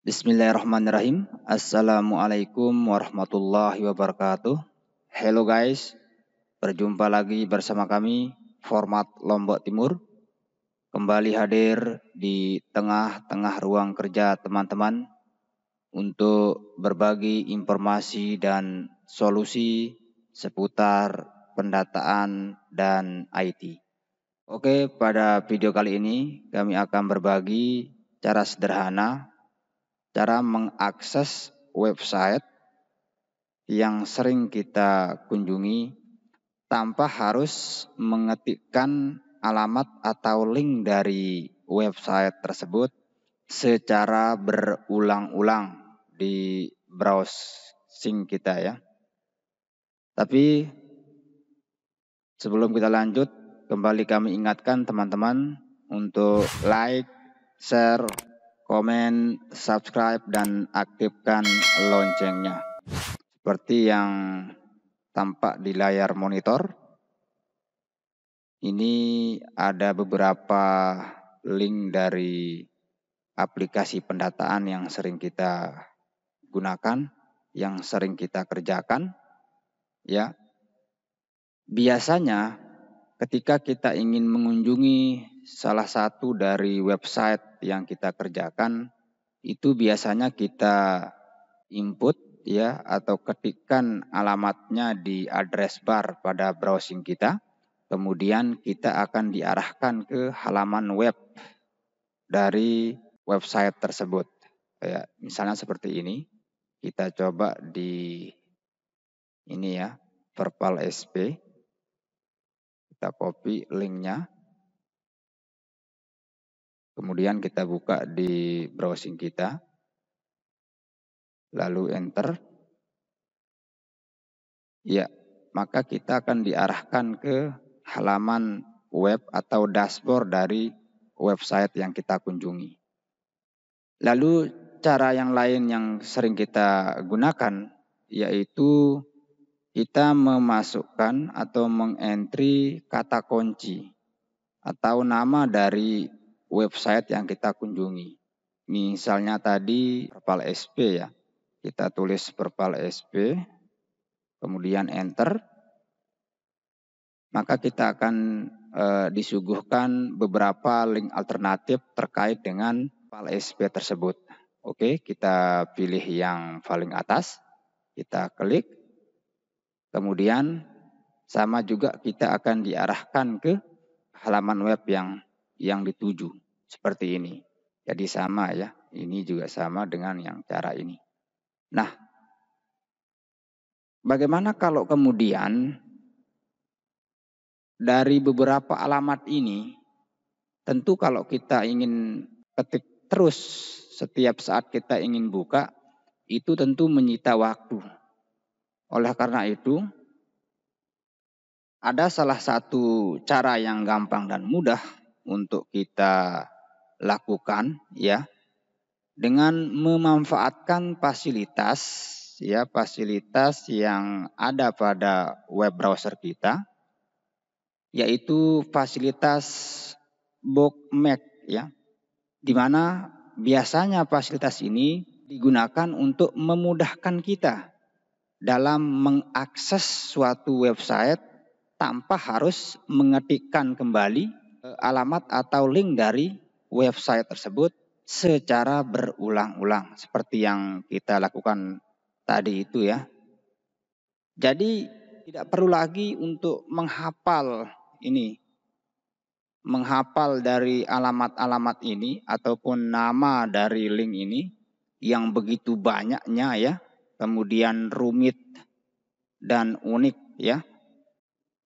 Bismillahirrahmanirrahim. Assalamualaikum warahmatullahi wabarakatuh. Hello guys, berjumpa lagi bersama kami Format Lombok Timur. Kembali hadir di tengah-tengah ruang kerja teman-teman untuk berbagi informasi dan solusi seputar pendataan dan IT. Oke, pada video kali ini kami akan berbagi cara sederhana cara mengakses website yang sering kita kunjungi tanpa harus mengetikkan alamat atau link dari website tersebut secara berulang-ulang di browsing kita ya. Tapi sebelum kita lanjut, kembali kami ingatkan teman-teman untuk like, share, komen, subscribe, dan aktifkan loncengnya. Seperti yang tampak di layar monitor, ini ada beberapa link dari aplikasi pendataan yang sering kita gunakan, yang sering kita kerjakan. Ya, biasanya ketika kita ingin mengunjungi salah satu dari website yang kita kerjakan, itu biasanya kita input ya atau ketikkan alamatnya di address bar pada browsing kita. Kemudian kita akan diarahkan ke halaman web dari website tersebut. Ya, misalnya seperti ini. Kita coba di ini ya, Perpal SP. Kita copy linknya. Kemudian kita buka di browsing kita, lalu enter. Ya, maka kita akan diarahkan ke halaman web atau dashboard dari website yang kita kunjungi. Lalu cara yang lain yang sering kita gunakan yaitu kita memasukkan atau mengentry kata kunci atau nama dari website yang kita kunjungi. Misalnya tadi Perpal SP ya. Kita tulis Perpal SP, kemudian enter. Maka kita akan disuguhkan beberapa link alternatif terkait dengan Perpal SP tersebut. Oke, kita pilih yang paling atas. Kita klik. Kemudian sama juga kita akan diarahkan ke halaman web yang dituju seperti ini. Jadi sama ya, ini juga sama dengan yang cara ini. Nah, bagaimana kalau kemudian dari beberapa alamat ini, tentu kalau kita ingin ketik terus setiap saat kita ingin buka, itu tentu menyita waktu. Oleh karena itu, ada salah satu cara yang gampang dan mudah untuk kita lakukan ya, dengan memanfaatkan fasilitas yang ada pada web browser kita, yaitu fasilitas bookmark ya, di mana biasanya fasilitas ini digunakan untuk memudahkan kita dalam mengakses suatu website tanpa harus mengetikkan kembali alamat atau link dari website tersebut secara berulang-ulang seperti yang kita lakukan tadi itu ya. Jadi tidak perlu lagi untuk menghafal dari alamat-alamat ini ataupun nama dari link ini yang begitu banyaknya ya, kemudian rumit dan unik ya.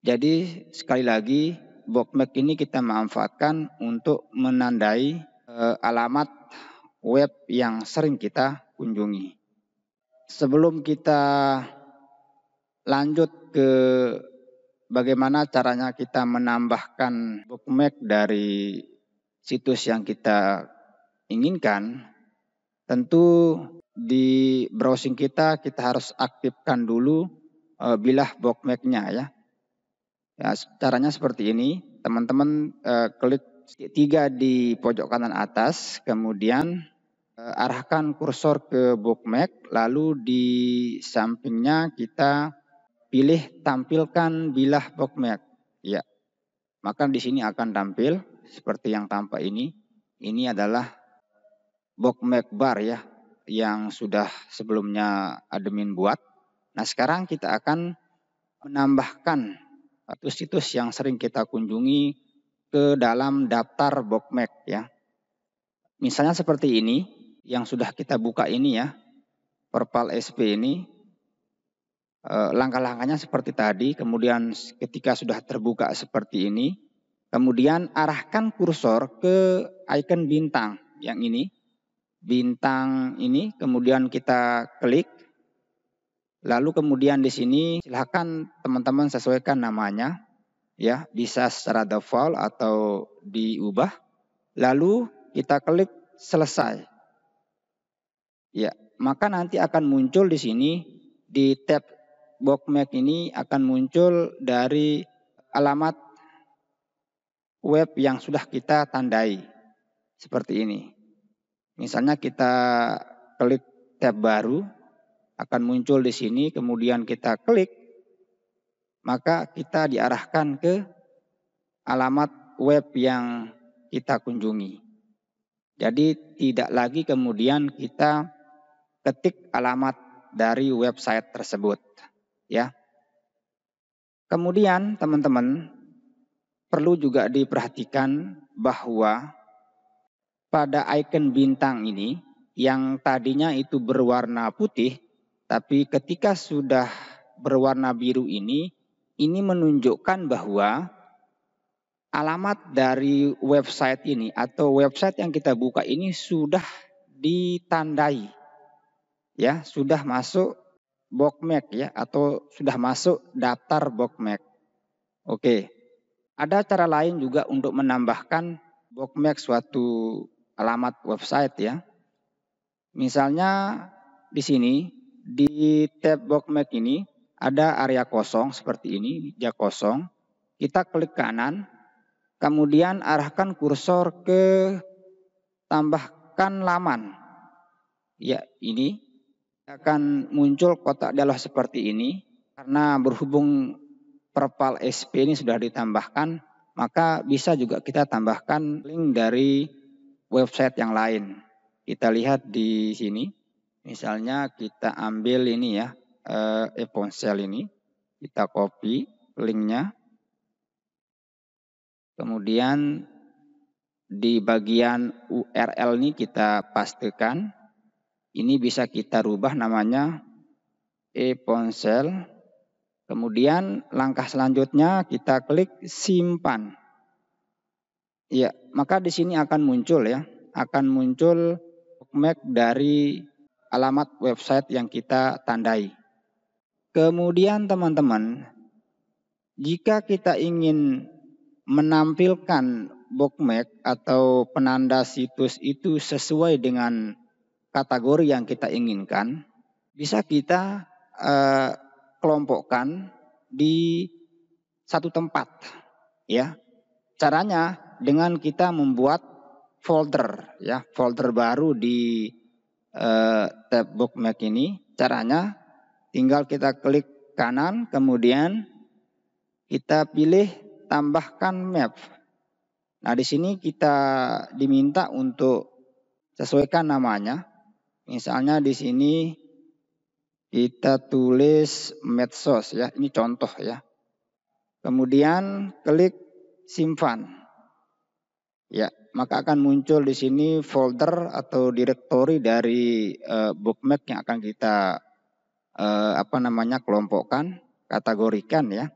Jadi sekali lagi bookmark ini kita manfaatkan untuk menandai alamat web yang sering kita kunjungi. Sebelum kita lanjut ke bagaimana caranya kita menambahkan bookmark dari situs yang kita inginkan, tentu di browsing kita harus aktifkan dulu bilah bookmark-nya ya. Ya, caranya seperti ini, teman-teman klik titik 3 di pojok kanan atas, kemudian arahkan kursor ke bookmark, lalu di sampingnya kita pilih tampilkan bilah bookmark. Ya, maka di sini akan tampil seperti yang tampak ini. Ini adalah bookmark bar ya, yang sudah sebelumnya admin buat. Nah, sekarang kita akan menambahkan situs yang sering kita kunjungi ke dalam daftar bookmark ya. Misalnya seperti ini, yang sudah kita buka ini ya, Perpal SP ini. Langkah-langkahnya seperti tadi, kemudian ketika sudah terbuka seperti ini, kemudian arahkan kursor ke icon bintang yang ini. Bintang ini kemudian kita klik. Lalu kemudian di sini silakan teman-teman sesuaikan namanya. Ya, bisa secara default atau diubah. Lalu kita klik selesai. Ya, maka nanti akan muncul di sini di tab bookmark ini akan muncul dari alamat web yang sudah kita tandai. Seperti ini. Misalnya kita klik tab baru, akan muncul di sini, kemudian kita klik, maka kita diarahkan ke alamat web yang kita kunjungi. Jadi tidak lagi kemudian kita ketik alamat dari website tersebut. Ya. Kemudian teman-teman perlu juga diperhatikan bahwa pada icon bintang ini yang tadinya itu berwarna putih, tapi ketika sudah berwarna biru ini menunjukkan bahwa alamat dari website ini atau website yang kita buka ini sudah ditandai. Ya, sudah masuk bookmark ya, atau sudah masuk daftar bookmark. Oke. Ada cara lain juga untuk menambahkan bookmark suatu alamat website ya. Misalnya di sini di tab bookmark ini ada area kosong seperti ini, dia kosong. Kita klik kanan, kemudian arahkan kursor ke tambahkan laman. Ya, ini akan muncul kotak dialog seperti ini. Karena berhubung Perpal SP ini sudah ditambahkan, maka bisa juga kita tambahkan link dari website yang lain. Kita lihat di sini, misalnya kita ambil ini ya, e-ponsel ini, kita copy linknya, kemudian di bagian URL ini kita pastikan. Ini bisa kita rubah namanya e-ponsel. Kemudian langkah selanjutnya kita klik simpan. Ya, maka di sini akan muncul ya, akan muncul bookmark dari alamat website yang kita tandai. Kemudian teman-teman, jika kita ingin menampilkan bookmark atau penanda situs itu sesuai dengan kategori yang kita inginkan, bisa kita kelompokkan di satu tempat ya. Caranya dengan kita membuat folder ya, folder baru di tab bookmark ini. Caranya tinggal kita klik kanan, kemudian kita pilih tambahkan map. Nah, di sini kita diminta untuk sesuaikan namanya. Misalnya di sini kita tulis medsos ya, ini contoh ya. Kemudian klik simpan. Ya, maka akan muncul di sini folder atau direktori dari bookmark yang akan kita kelompokkan, kategorikan ya.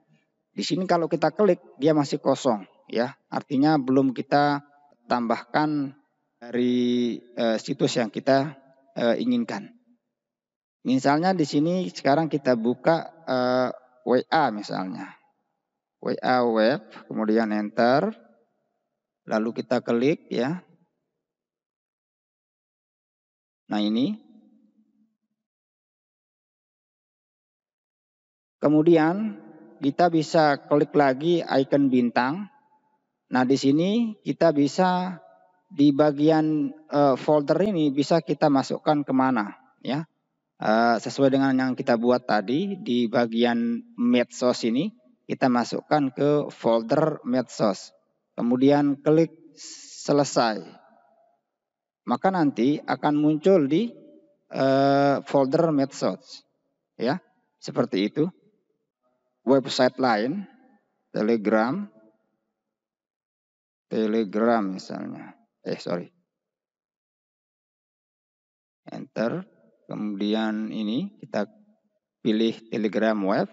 Di sini kalau kita klik dia masih kosong. ya. Artinya belum kita tambahkan dari situs yang kita inginkan. Misalnya di sini sekarang kita buka WA misalnya. WA web, kemudian enter, lalu kita klik ya. Nah ini. Kemudian kita bisa klik lagi icon bintang. Nah di sini kita bisa di bagian folder ini bisa kita masukkan kemana ya. Sesuai dengan yang kita buat tadi di bagian medsos ini kita masukkan ke folder medsos. Kemudian klik selesai. Maka nanti akan muncul di folder medsos ya. Seperti itu. Website lain, Telegram misalnya. Enter. Kemudian ini kita pilih Telegram web.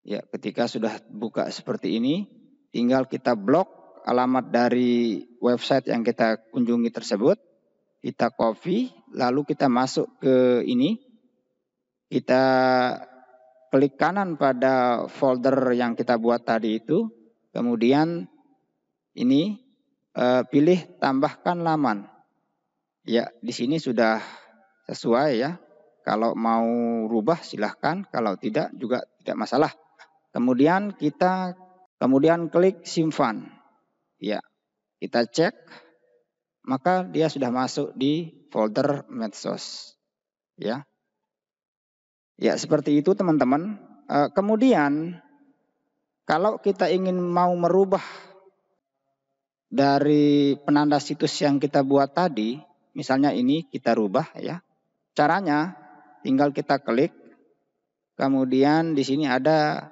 Ya, ketika sudah buka seperti ini, tinggal kita blok alamat dari website yang kita kunjungi tersebut. Kita copy, lalu kita masuk ke ini. Kita klik kanan pada folder yang kita buat tadi itu. Kemudian ini pilih tambahkan laman. Ya, di sini sudah sesuai ya. Kalau mau rubah silahkan, kalau tidak juga tidak masalah. Kemudian kita klik simpan. Ya, kita cek, maka dia sudah masuk di folder medsos. Ya, ya seperti itu teman-teman. Kemudian kalau kita ingin mau merubah dari penanda situs yang kita buat tadi, misalnya ini kita rubah ya. Caranya tinggal kita klik, kemudian di sini ada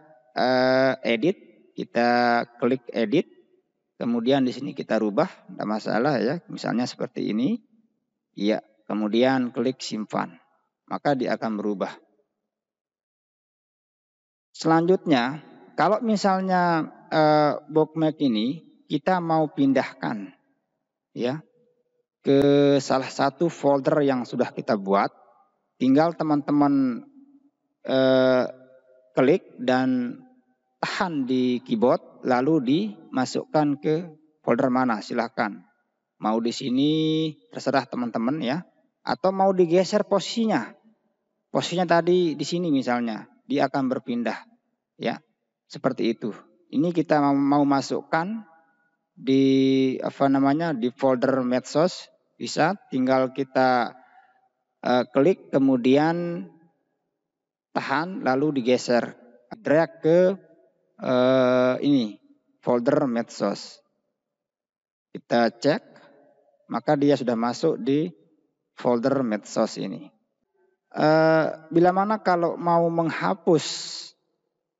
edit, kita klik edit, kemudian di sini kita rubah, tidak masalah ya. Misalnya seperti ini, ya. Kemudian klik simpan, maka dia akan berubah. Selanjutnya, kalau misalnya bookmark ini kita mau pindahkan ya ke salah satu folder yang sudah kita buat, tinggal teman-teman klik dan tahan di keyboard lalu dimasukkan ke folder mana, silahkan. Mau di sini terserah teman-teman ya, atau mau digeser posisinya. Posisinya tadi di sini misalnya, dia akan berpindah ya. Seperti itu. Ini kita mau masukkan di di folder medsos, bisa tinggal kita klik kemudian tahan lalu digeser, drag ke ini folder medsos. Kita cek, maka dia sudah masuk di folder medsos ini. Bila mana kalau mau menghapus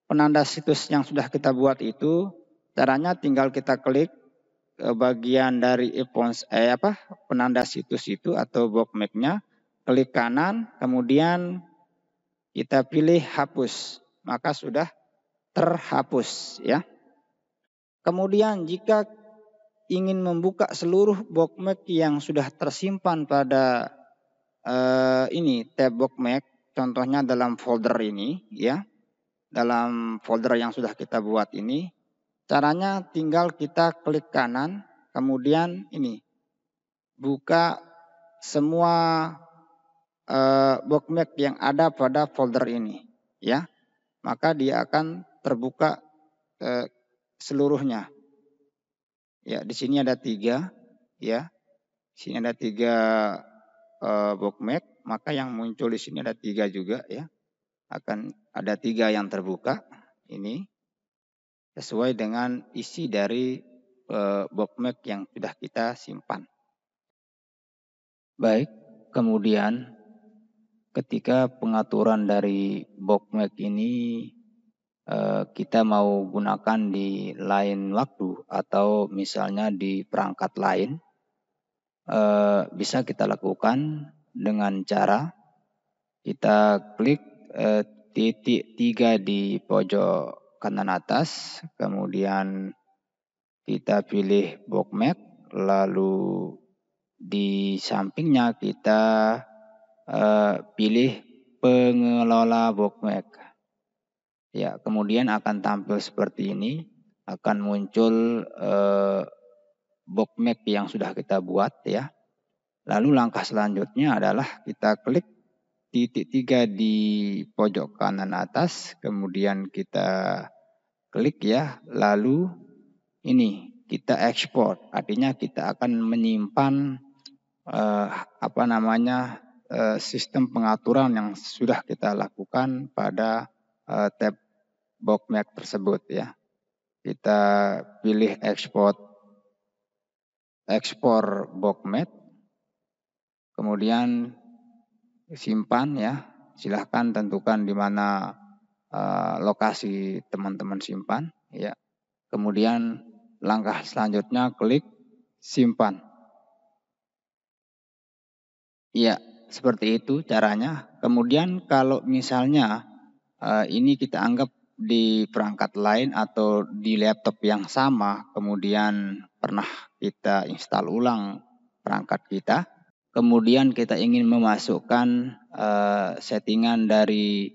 penanda situs yang sudah kita buat itu, caranya tinggal kita klik bagian dari penanda situs itu atau bookmark-nya, klik kanan, kemudian kita pilih hapus, maka sudah terhapus ya. Kemudian jika ingin membuka seluruh bookmark yang sudah tersimpan pada tab bookmark, contohnya dalam folder ini ya, dalam folder yang sudah kita buat ini, caranya tinggal kita klik kanan, kemudian ini buka semua bookmark yang ada pada folder ini ya, maka dia akan terbuka seluruhnya. Ya, di sini ada 3 ya. Di sini ada 3 bookmark, maka yang muncul di sini ada 3 juga ya. Akan ada 3 yang terbuka ini sesuai dengan isi dari bookmark yang sudah kita simpan. Baik, kemudian ketika pengaturan dari bookmark ini kita mau gunakan di lain waktu atau misalnya di perangkat lain, bisa kita lakukan dengan cara kita klik titik 3 di pojok kanan atas, kemudian kita pilih bookmark, lalu di sampingnya kita pilih pengelola bookmark. Ya, kemudian akan tampil seperti ini, akan muncul bookmark yang sudah kita buat ya. Lalu langkah selanjutnya adalah kita klik titik 3 di pojok kanan atas, kemudian kita klik ya, lalu ini kita ekspor, artinya kita akan menyimpan sistem pengaturan yang sudah kita lakukan pada tab bookmark tersebut ya. Kita pilih ekspor bookmark, kemudian simpan ya. Silahkan tentukan di mana lokasi teman-teman simpan ya. Kemudian langkah selanjutnya klik simpan. Ya, seperti itu caranya. Kemudian kalau misalnya ini kita anggap di perangkat lain atau di laptop yang sama, kemudian pernah kita install ulang perangkat kita, kemudian kita ingin memasukkan settingan dari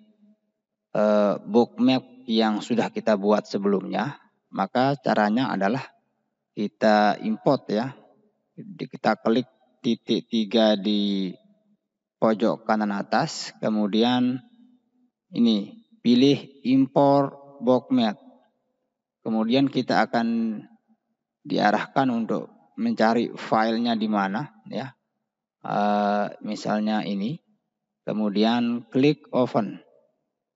bookmark yang sudah kita buat sebelumnya, maka caranya adalah kita import ya. Kita klik titik 3 di pojok kanan atas, kemudian ini pilih import bookmark. Kemudian kita akan diarahkan untuk mencari filenya di mana ya. Misalnya ini. Kemudian klik open.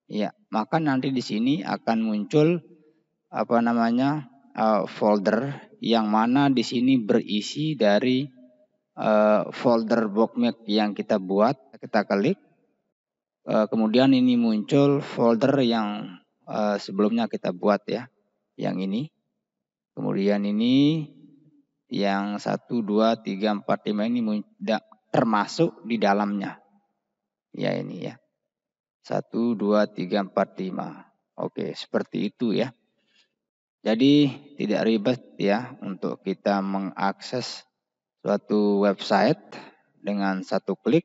Ya, maka nanti di sini akan muncul folder yang mana di sini berisi dari folder bookmark yang kita buat. Kita klik, kemudian ini muncul folder yang sebelumnya kita buat ya, yang ini. Kemudian ini yang 1, 2, 3, 4, 5 ini termasuk di dalamnya. Ya ini ya. 1, 2, 3, 4, 5. Oke, seperti itu ya. Jadi tidak ribet ya untuk kita mengakses suatu website dengan satu klik,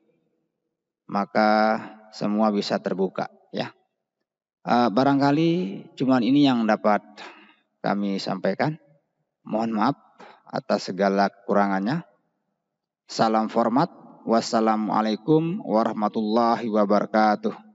maka semua bisa terbuka ya. Barangkali cuman ini yang dapat kami sampaikan. Mohon maaf atas segala kekurangannya. Salam format. Wassalamualaikum warahmatullahi wabarakatuh.